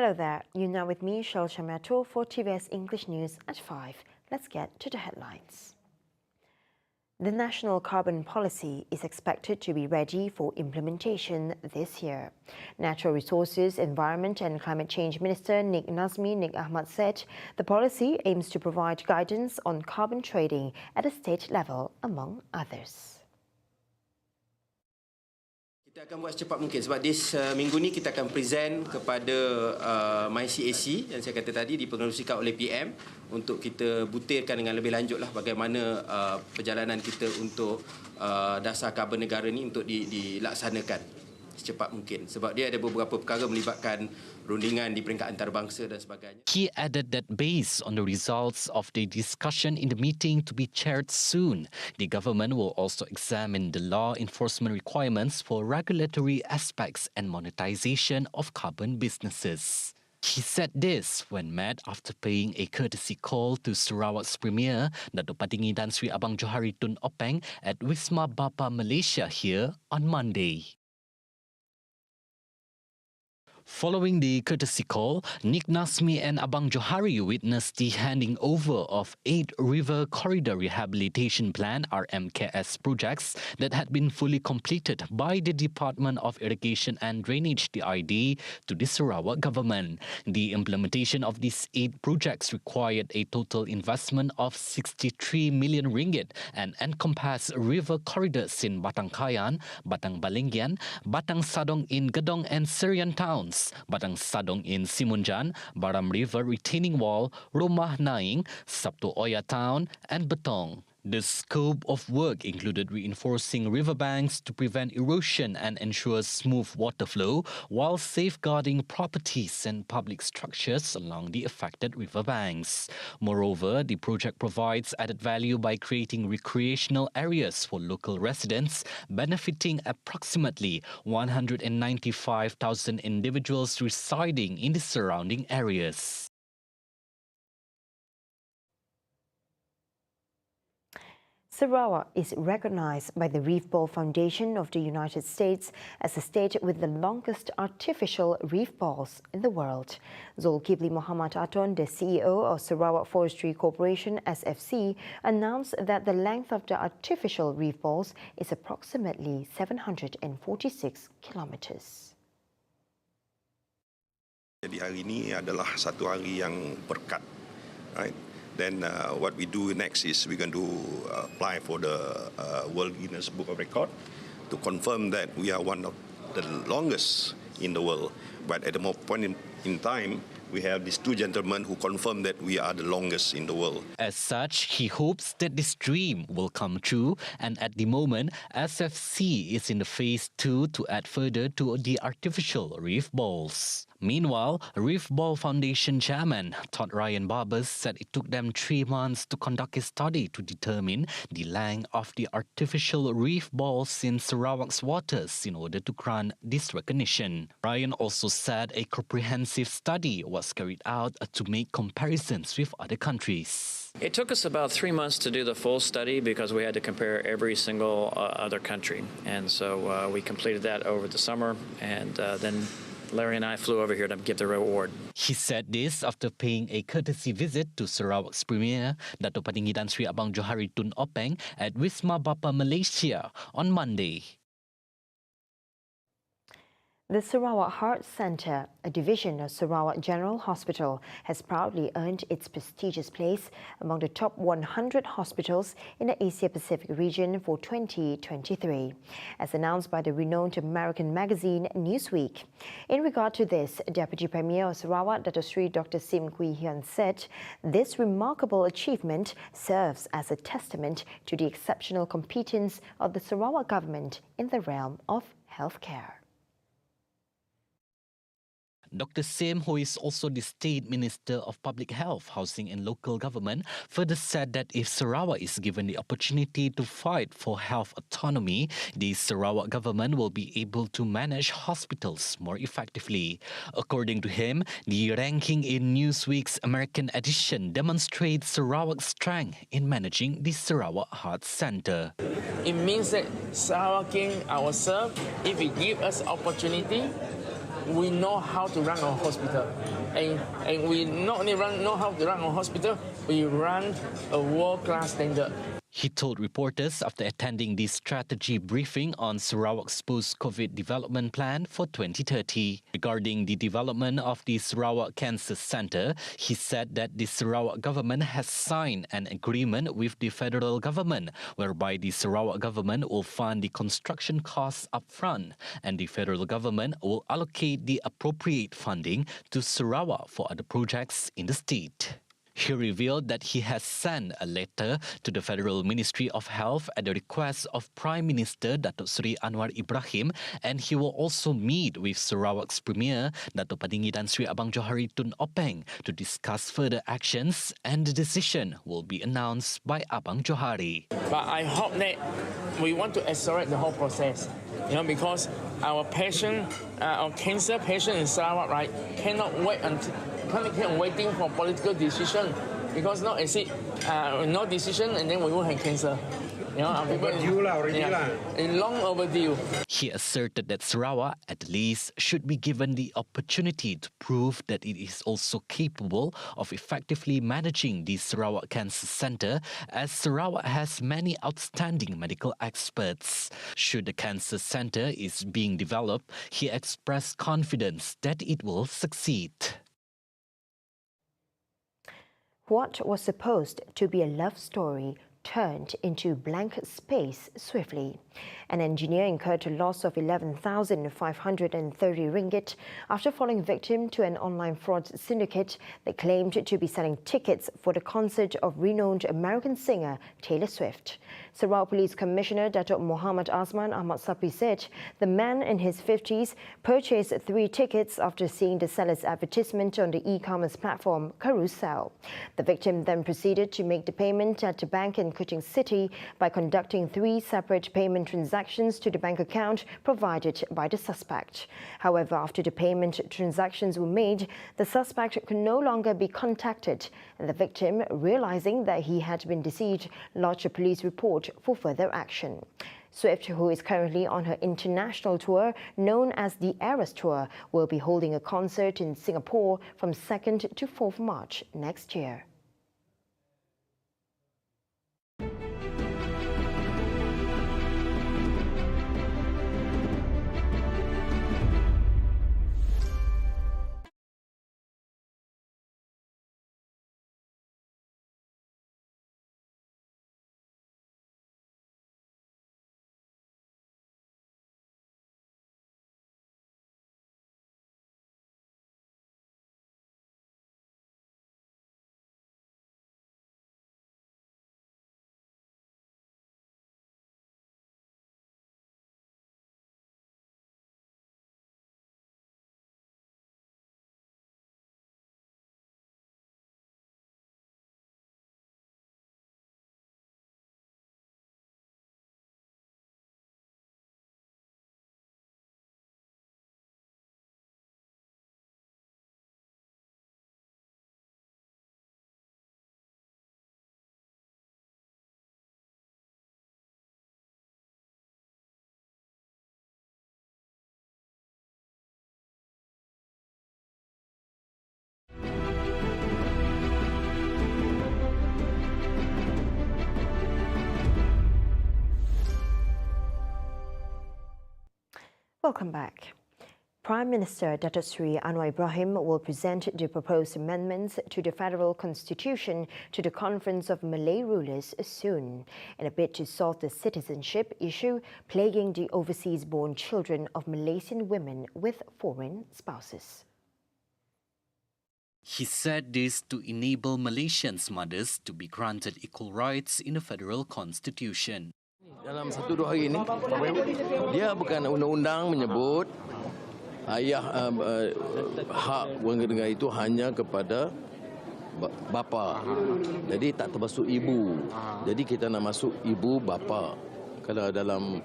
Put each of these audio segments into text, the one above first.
Hello there, you're now with me, Shal Shamato, for TVS English News at 5. Let's get to the headlines. The National Carbon Policy is expected to be ready for implementation this year. Natural Resources, Environment and Climate Change Minister Nik Ahmad said the policy aims to provide guidance on carbon trading at a state level, among others. Kita akan buat secepat mungkin sebab minggu ni kita akan present kepada MyCAC yang saya kata tadi dipengerusikan oleh PM untuk kita butirkan dengan lebih lanjut lah bagaimana perjalanan kita untuk dasar karbon negara ni untuk dilaksanakan secepat mungkin sebab dia ada beberapa perkara melibatkan rundingan di peringkat antarabangsa dan sebagainya. He added that based on the results of the discussion in the meeting to be chaired soon, the government will also examine the law enforcement requirements for regulatory aspects and monetization of carbon businesses. He said this when met after paying a courtesy call to Sarawak's Premier, Datuk Patinggi Tan Sri Abang Johari Tun Openg at Wisma Bapa Malaysia here on Monday. Following the courtesy call, Nik Nasmi and Abang Johari witnessed the handing over of 8 river corridor rehabilitation plan RMKS projects that had been fully completed by the Department of Irrigation and Drainage DID to the Sarawak government. The implementation of these 8 projects required a total investment of 63 million ringgit and encompassed river corridors in Batang Kayan, Batang Balingyan, Batang Sadong in Gedong and Serian towns, Batang Sadong in Simunjan, Baram River Retaining Wall, Rumah Naing, Sabtu Oya Town and Betong. The scope of work included reinforcing riverbanks to prevent erosion and ensure smooth water flow while safeguarding properties and public structures along the affected riverbanks. Moreover, the project provides added value by creating recreational areas for local residents, benefiting approximately 195,000 individuals residing in the surrounding areas. Sarawak is recognized by the Reef Ball Foundation of the United States as the state with the longest artificial reef balls in the world. Zulkifli Muhammad Aton, the CEO of Sarawak Forestry Corporation (SFC), announced that the length of the artificial reef balls is approximately 746 kilometers. Jadi hari ini adalah satu hari yang berkat, right? Then what we do next is we're going to apply for the World Guinness Book of Record to confirm that we are one of the longest in the world. But at the point in time, we have these 2 gentlemen who confirm that we are the longest in the world. As such, he hopes that this dream will come true, and at the moment, SFC is in the phase 2 to add further to the artificial reef balls. Meanwhile, Reef Ball Foundation Chairman Todd Ryan Barbers said it took them 3 months to conduct a study to determine the length of the artificial reef balls in Sarawak's waters in order to grant this recognition. Ryan also said a comprehensive study was carried out to make comparisons with other countries. It took us about 3 months to do the full study because we had to compare every single other country. And so we completed that over the summer, and then Larry and I flew over here to give the reward. He said this after paying a courtesy visit to Sarawak's Premier, Datuk Patinggi Tan Sri Abang Johari Tun Openg at Wisma Bapa Malaysia on Monday. The Sarawak Heart Centre, a division of Sarawak General Hospital, has proudly earned its prestigious place among the top 100 hospitals in the Asia-Pacific region for 2023, as announced by the renowned American magazine Newsweek. In regard to this, Deputy Premier of Sarawak, Dr. Sim Kui Hyun, said this remarkable achievement serves as a testament to the exceptional competence of the Sarawak government in the realm of healthcare. Dr. Sim, who is also the State Minister of Public Health, Housing and Local Government, further said that if Sarawak is given the opportunity to fight for health autonomy, the Sarawak government will be able to manage hospitals more effectively. According to him, the ranking in Newsweek's American edition demonstrates Sarawak's strength in managing the Sarawak Heart Centre. It means that Sarawaking ourselves, if we give us opportunity, we know how to run our hospital. And we not only know how to run our hospital, we run a world-class standard. He told reporters after attending the strategy briefing on Sarawak's post-COVID development plan for 2030. Regarding the development of the Sarawak Cancer Centre, he said that the Sarawak government has signed an agreement with the federal government, whereby the Sarawak government will fund the construction costs up front, and the federal government will allocate the appropriate funding to Sarawak for other projects in the state. He revealed that he has sent a letter to the Federal Ministry of Health at the request of Prime Minister Datuk Seri Anwar Ibrahim, and he will also meet with Sarawak's Premier Datuk Padinggi Tan Sri Abang Johari Tun Openg to discuss further actions, and the decision will be announced by Abang Johari. But I hope that we want to accelerate the whole process, because our patient, our cancer patient in Sarawak, right, cannot wait until keep waiting for political decision, because not as it no decision and then we will have cancer. Overdue already. It's long overdue. He asserted that Sarawak at least should be given the opportunity to prove that it is also capable of effectively managing the Sarawak Cancer Centre, as Sarawak has many outstanding medical experts. Should the Cancer Centre is being developed, he expressed confidence that it will succeed. What was supposed to be a love story turned into blank space swiftly. An engineer incurred a loss of 11,530 ringgit after falling victim to an online fraud syndicate that claimed to be selling tickets for the concert of renowned American singer Taylor Swift. Sarawak Police Commissioner Datuk Muhammad Azman Ahmad Sapri said the man in his 50s purchased 3 tickets after seeing the seller's advertisement on the e-commerce platform Carousel. The victim then proceeded to make the payment at a bank in Kuching City by conducting 3 separate payment transactions to the bank account provided by the suspect. However, after the payment transactions were made, the suspect could no longer be contacted, and the victim, realizing that he had been deceived, lodged a police report for further action. Swift, who is currently on her international tour known as the Eras Tour, will be holding a concert in Singapore from 2nd to 4th March next year. Welcome back. Prime Minister Datuk Seri Anwar Ibrahim will present the proposed amendments to the federal constitution to the Conference of Malay Rulers soon, in a bid to solve the citizenship issue plaguing the overseas-born children of Malaysian women with foreign spouses. He said this to enable Malaysians' mothers to be granted equal rights in the federal constitution. Dalam 1-2 hari ini, dia bukan undang-undang menyebut hak warga negara itu hanya kepada bapa. Jadi tak termasuk ibu. Jadi kita nak masuk ibu bapa. Kalau dalam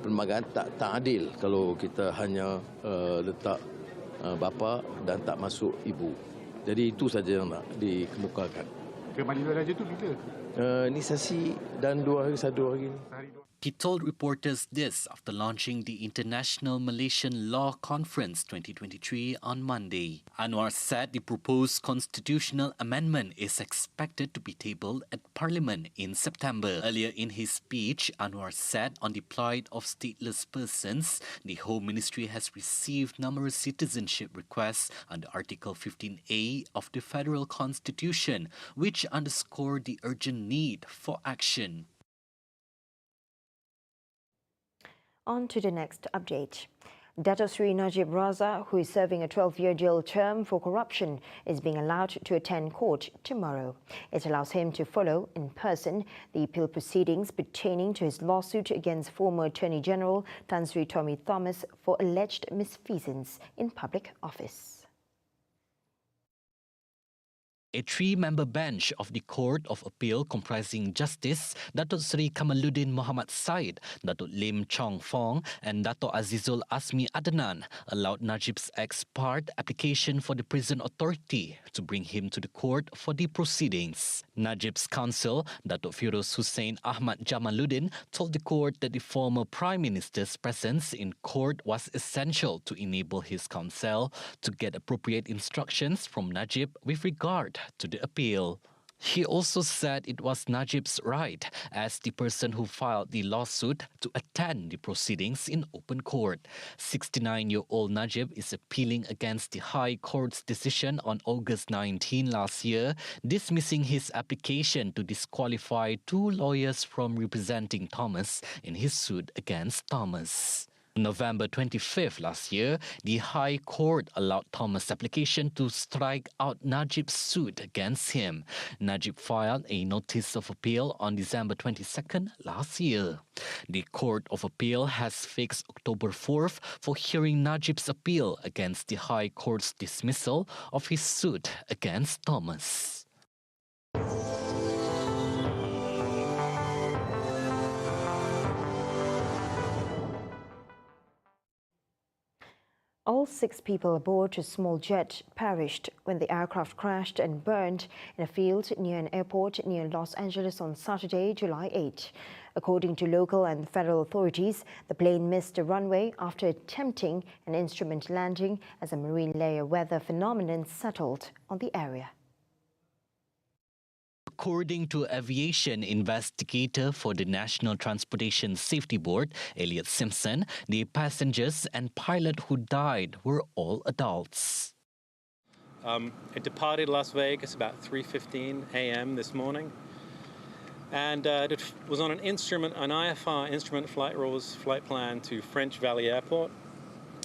perlembagaan tak adil kalau kita hanya letak bapa dan tak masuk ibu. Jadi itu saja yang nak dikemukakan. Kembali raja itu bila? Ini sesi dan 2 hari, 1 hari ini. He told reporters this after launching the International Malaysian Law Conference 2023 on Monday. Anwar said the proposed constitutional amendment is expected to be tabled at Parliament in September. Earlier in his speech, Anwar said on the plight of stateless persons, the Home Ministry has received numerous citizenship requests under Article 15A of the Federal Constitution, which underscore the urgent need for action. On to the next update. Dato Sri Najib Razak, who is serving a 12-year jail term for corruption, is being allowed to attend court tomorrow. It allows him to follow in person the appeal proceedings pertaining to his lawsuit against former Attorney General Tan Sri Tommy Thomas for alleged misfeasance in public office. A three-member bench of the Court of Appeal comprising Justice Datuk Seri Kamaluddin Muhammad Said, Datuk Lim Chong Fong and Datuk Azizul Asmi Adnan allowed Najib's ex-parte application for the prison authority to bring him to the court for the proceedings. Najib's counsel, Datuk Firoz Hussein Ahmad Jamaluddin, told the court that the former Prime Minister's presence in court was essential to enable his counsel to get appropriate instructions from Najib with regard to the appeal. He also said it was Najib's right, as the person who filed the lawsuit, to attend the proceedings in open court. 69-year-old Najib is appealing against the High Court's decision on August 19 last year, dismissing his application to disqualify two lawyers from representing Thomas in his suit against Thomas. On November 25th last year, the High Court allowed Thomas' application to strike out Najib's suit against him. Najib filed a notice of appeal on December 22nd last year. The Court of Appeal has fixed October 4th for hearing Najib's appeal against the High Court's dismissal of his suit against Thomas. All 6 people aboard a small jet perished when the aircraft crashed and burned in a field near an airport near Los Angeles on Saturday, July 8. According to local and federal authorities, the plane missed the runway after attempting an instrument landing as a marine layer weather phenomenon settled on the area. According to aviation investigator for the National Transportation Safety Board, Elliot Simpson, the passengers and pilot who died were all adults. It departed Las Vegas about 3:15 a.m. this morning, and it was on an IFR instrument flight rules flight plan to French Valley Airport.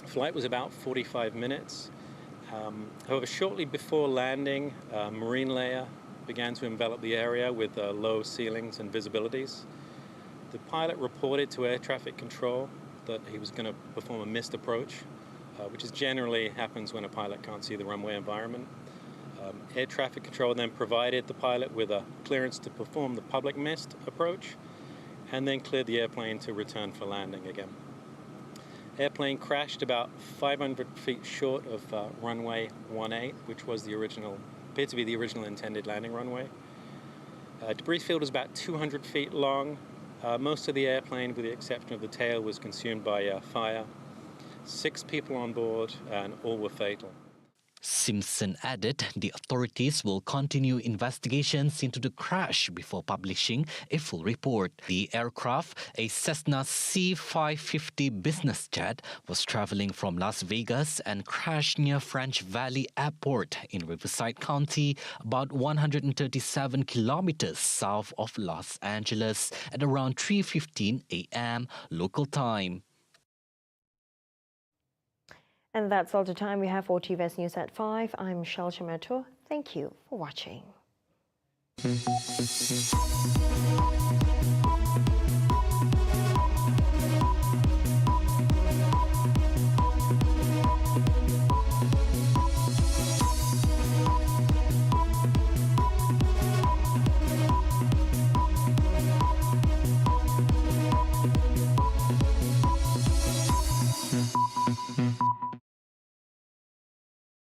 The flight was about 45 minutes. However, shortly before landing, a marine layer began to envelop the area with low ceilings and visibilities. The pilot reported to air traffic control that he was going to perform a missed approach, which is generally happens when a pilot can't see the runway environment. Air traffic control then provided the pilot with a clearance to perform the public missed approach and then cleared the airplane to return for landing again. Airplane crashed about 500 feet short of runway 18, which was appeared to be the original intended landing runway. Debris field was about 200 feet long. Most of the airplane, with the exception of the tail, was consumed by fire. 6 people on board, and all were fatal. Simpson added the authorities will continue investigations into the crash before publishing a full report. The aircraft, a Cessna C550 business jet, was traveling from Las Vegas and crashed near French Valley Airport in Riverside County, about 137 kilometers south of Los Angeles at around 3:15 a.m. local time. And that's all the time we have for TVS News at 5. I'm Shal Chamato. Thank you for watching.